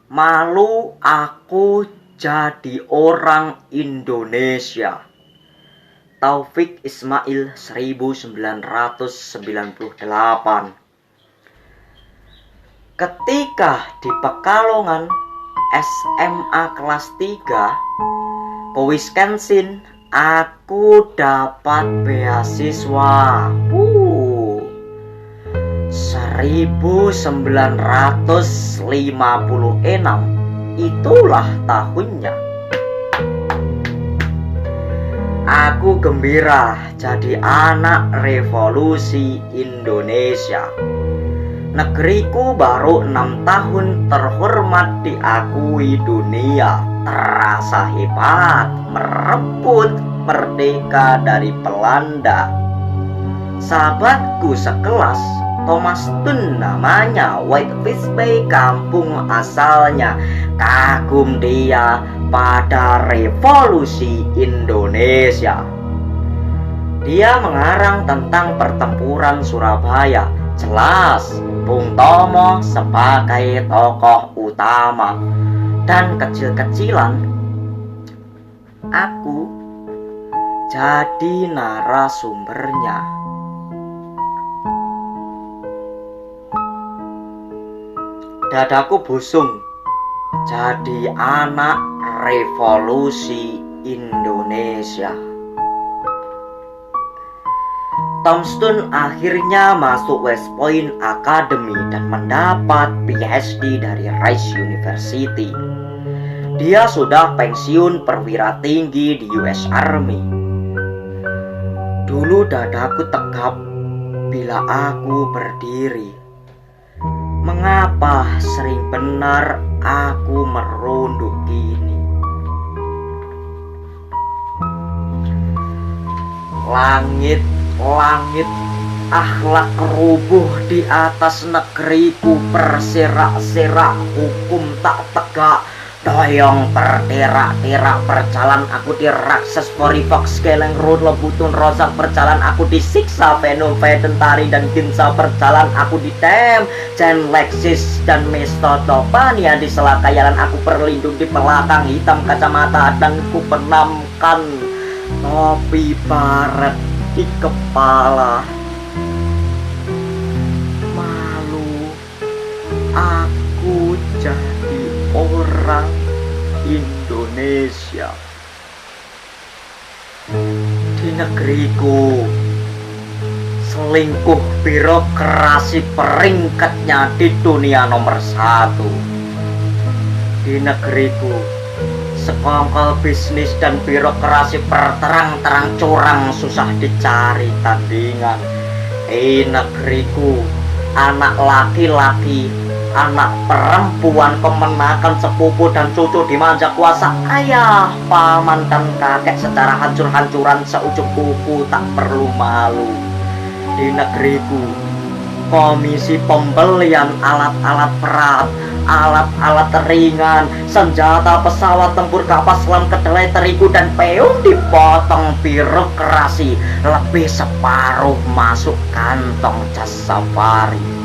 Malu aku jadi orang Indonesia. Taufik Ismail 1998. Ketika di Pekalongan SMA kelas 3 ke Wisconsin, aku dapat beasiswa 1956, itulah tahunnya. Aku gembira jadi anak revolusi Indonesia. Negeriku baru 6 tahun terhormat diakui dunia, terasa hebat merebut merdeka dari Belanda. Sahabatku sekelas, Thomas Tun namanya, Whitefish Bay kampung asalnya. Kagum dia pada revolusi Indonesia. Dia mengarang tentang pertempuran Surabaya. Jelas, Bung Tomo sebagai tokoh utama. Dan kecil-kecilan, aku jadi narasumbernya. Dadaku busung jadi anak revolusi Indonesia. Thompson akhirnya masuk West Point Academy dan mendapat PhD dari Rice University. Dia sudah pensiun perwira tinggi di US Army. Dulu dadaku tegap bila aku berdiri. Mengapa sering benar aku merunduk gini? Langit, akhlak rubuh di atas negeriku, berserak-serak hukum tak tegak. Doyong berterak-terak berjalan aku di Rakses Porifox Keleng Road Lebutun Rozak berjalan aku disiksa Venom Vedentari dan Ginza berjalan aku di Tem Jen Lexis dan Mestotopania di selakayalan aku berlindung di belakang hitam kacamata dan ku benamkan topi baret di kepala. Malu aku jadi orang Indonesia. Di negeriku selingkuh birokrasi peringkatnya di dunia nomor 1. Di negeriku sekongkol bisnis dan birokrasi berterang-terang curang susah dicari tandingan. Di negeriku anak laki-laki, anak perempuan, kemenakan, sepupu dan cucu dimanja kuasa ayah, paman dan kakek secara hancur-hancuran seujung kuku tak perlu malu. Di negeriku komisi pembelian alat-alat berat, alat-alat ringan, senjata, pesawat tempur, kapas selam, kedelai, terigu dan peung dipotong birokrasi, lebih separuh masuk kantong jas safari.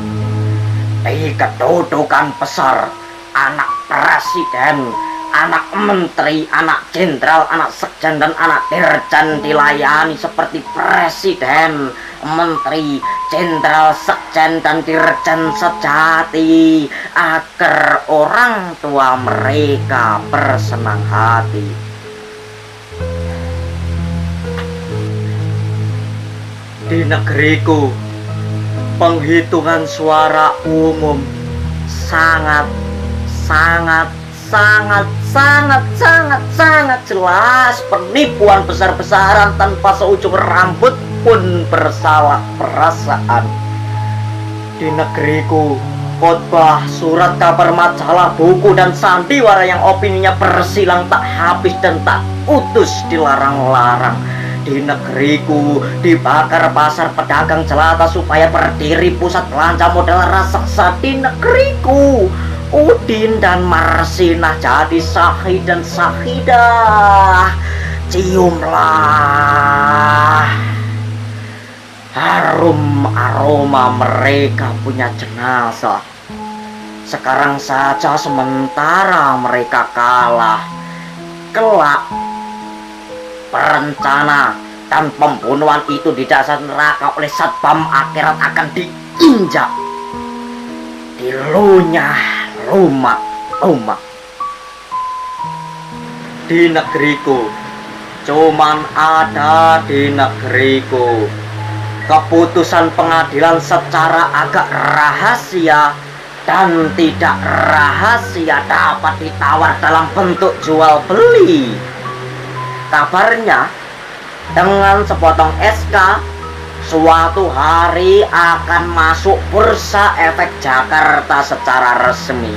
Di kedudukan besar, anak presiden, anak menteri, anak jenderal, anak sekjen dan anak dirjen dilayani seperti presiden, menteri, jenderal, sekjen dan dirjen sejati agar orang tua mereka bersenang hati. Di negeriku penghitungan suara umum sangat jelas. Penipuan besar-besaran tanpa seujung rambut pun bersalah perasaan. Di negeriku khotbah, surat kabar, majalah, buku dan sandiwara yang opininya bersilang tak habis dan tak putus dilarang-larang. Di negeriku dibakar pasar pedagang jelata supaya berdiri pusat belanja model raksasa. Di negeriku Udin dan Marsinah jadi Sahid dan Sahidah. Ciumlah harum aroma mereka punya jenazah. Sekarang saja sementara mereka kalah, kelak perencana dan pembunuhan itu di dasar neraka oleh Satpam akhirat akan diinjak, dilunyah lumak-lumak. Di negeriku, cuman ada di negeriku, keputusan pengadilan secara agak rahasia dan tidak rahasia dapat ditawar dalam bentuk jual beli. Kabarnya, dengan sepotong SK, suatu hari akan masuk Bursa Efek Jakarta secara resmi.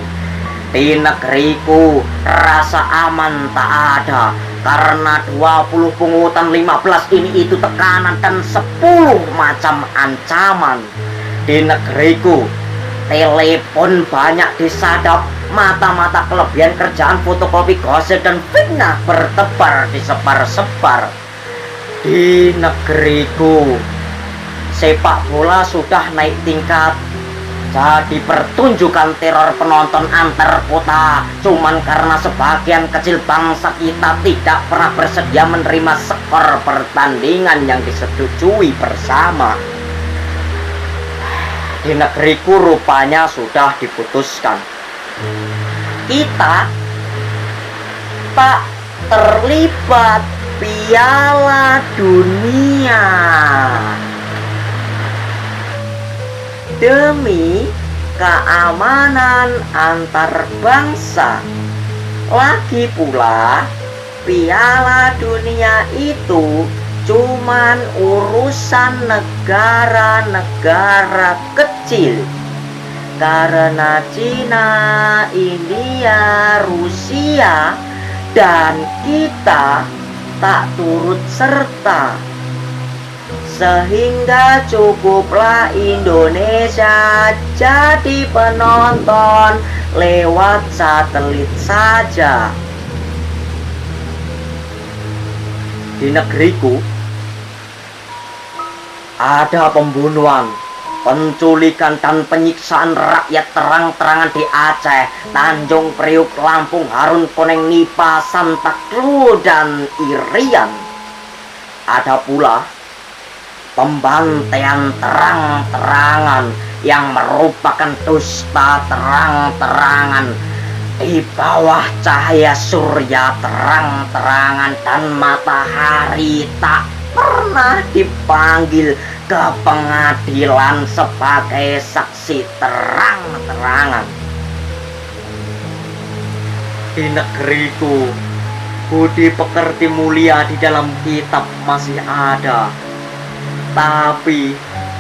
Di negeriku, rasa aman tak ada karena 20 pungutan 15 ini itu tekanan dan 10 macam ancaman. Di negeriku, telepon banyak disadap, mata-mata kelebihan kerjaan fotokopi gosip dan fitnah bertebar disebar-sebar. Di negeriku, sepak bola sudah naik tingkat jadi pertunjukan teror penonton antar kota, cuman karena sebagian kecil bangsa kita tidak pernah bersedia menerima skor pertandingan yang disetujui bersama. Di negeriku rupanya sudah diputuskan, kita tak terlibat Piala Dunia demi keamanan antar bangsa. Lagi pula, Piala Dunia itu cuman urusan negara-negara kecil. Karena Cina, India, Rusia, dan kita tak turut serta, sehingga cukuplah Indonesia jadi penonton lewat satelit saja. Di negeriku ada pembunuhan, penculikan dan penyiksaan rakyat terang-terangan di Aceh, Tanjung Priuk, Lampung, Harun, Koneng, Nipa, Santa Cruz, dan Irian. Ada pula pembantaian terang-terangan yang merupakan dusta terang-terangan di bawah cahaya surya terang-terangan, dan matahari tak pernah dipanggil ke pengadilan sebagai saksi terang-terangan. Di negeriku, budi pekerti mulia di dalam kitab masih ada, tapi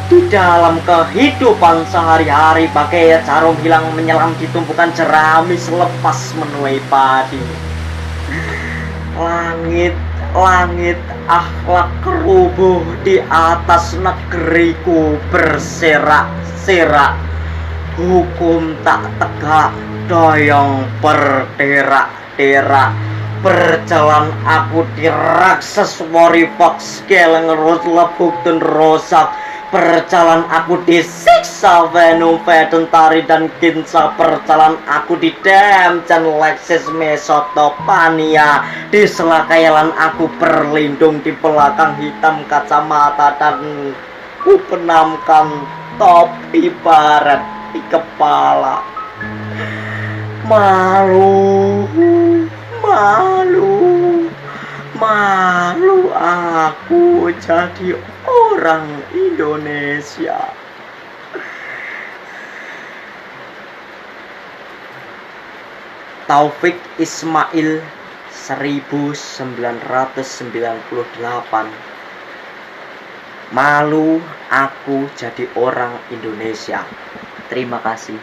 di dalam kehidupan sehari-hari bagai jarum hilang menyelam di tumpukan jerami selepas menuai padi. Langit akhlak rubuh di atas negeriku berserak-serak, hukum tak tegak doyong berderak-derak. Berjalan aku di rakses Warifox Keleng Rus Lebuk dan Rosak. Berjalan aku di siksa Venom Vedon Tari dan Kinsa. Berjalan aku di Demjan Lexis Mesotopania. Di selakayalan aku berlindung di belakang hitam kacamata, dan ku penamkan topi baret di kepala. Malu aku jadi orang Indonesia. Taufik Ismail 1998. Malu aku jadi orang Indonesia. Terima kasih.